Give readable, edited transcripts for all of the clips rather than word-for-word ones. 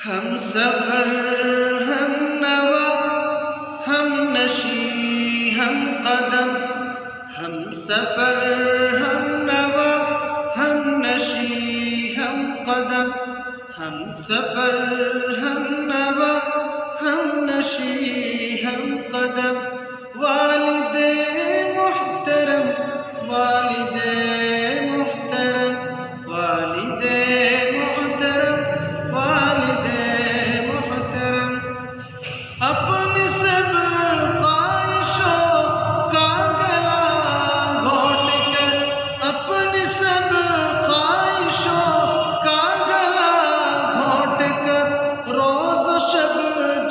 ہم سفر ہم نوا ہم نشی ہم قدم، ہم سفر ہم نوا ہم نشی ہم قدم، ہم سفر ہم نوا ہم نشی ہم قدم، والد محترم والد محترم والد محترم والد محترم، اپنی سب خواہشوں کا گلا گھونٹ کر، اپنی سب خواہشوں کا گلا گھونٹ کر، روز و شب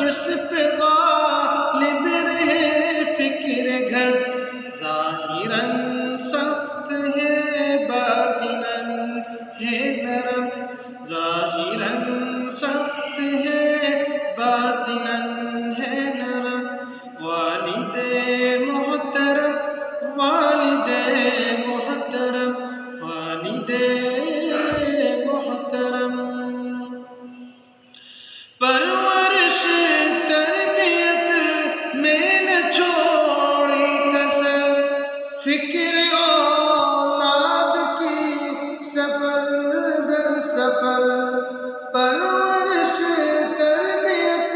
جس پہ غالب رہے فکر گھر، ظاہراً سخت ہے باطناً ہے نرم، ظاہراً سخت ہے باطناً ہے نرم، والد محترم والد محترم والد محترم، پرورش تربیت میں نہ چھوڑی کسر، فکر اولاد کی سفر در سفر، پرورش تربیت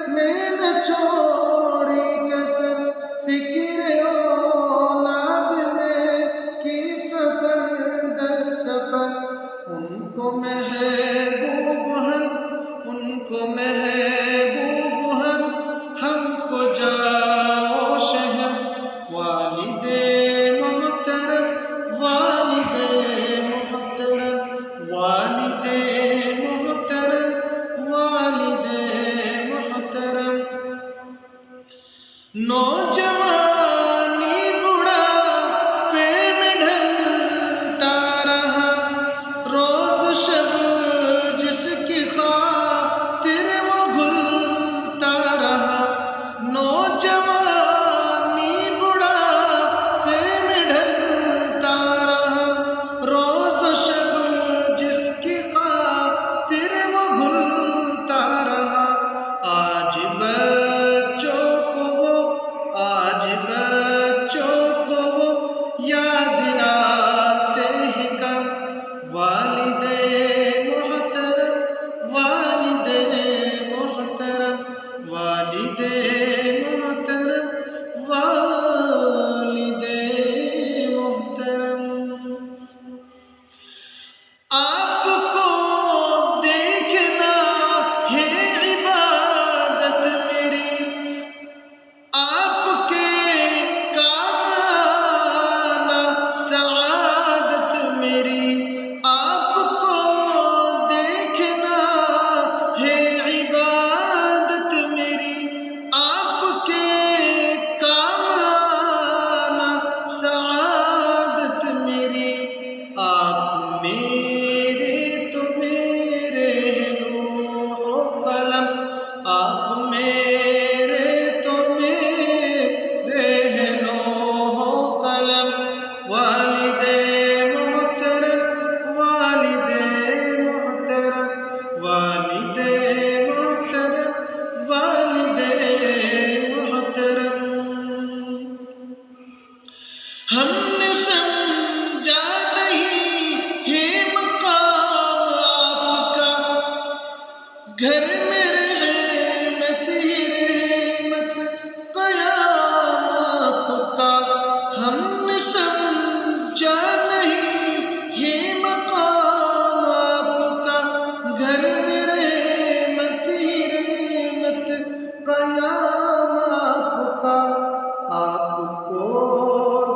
میں نہ چھوڑی کسر، فکر اولاد میں کی سفر در سفر، ان کو محبوب ان کو محبوب ہم کو جاؤ شہم، والد محترم والد محترم والد محترم والد محترم، نوجوانی بڑھاپے میں ڈھلتا رہا، روز شب جس کی خاطر وہ گھلتا رہا، نوجوانی بڑھاپے میں ڈھلتا رہا، روز شب جس کی خاطر وہ گھلتا رہا، آج بچوں کو وہ یاد آتے ہیں کم، والد محترم والد محترم والد محترم والد محترم، آپ کو دیکھنا ہے عبادت میری، آپ کے کام آنا سعادت میری، آپ کو دیکھنا ہے عبادت میری، آپ کے کام آنا سعادت میری، آپ میرے تو میرے لوح و قلم، آپ میرے تو میرے لوح و قلم، والد محترم والد محترم والد محترم والد محترم، ہم نے سمجھا نہیں ہے مقام آپ کا، گھر میں رحمت ہی رحمت قیام آپ کا، ہم نے سمجھا نہیں ہے مقام آپ کا، گھر میں رحمت ہی رحمت قیام آپ کا، آپ کو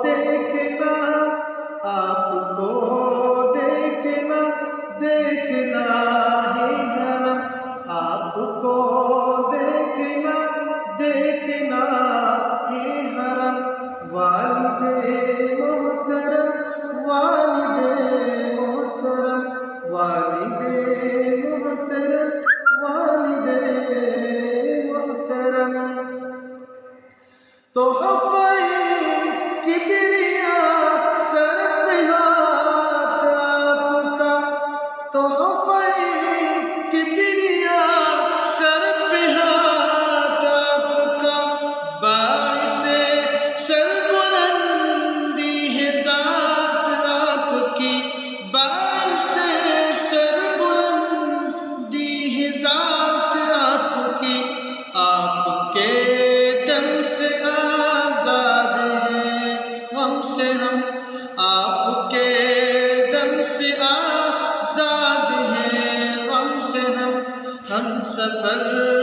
دیکھنا دیکھنا ہے حرم، آپ سفر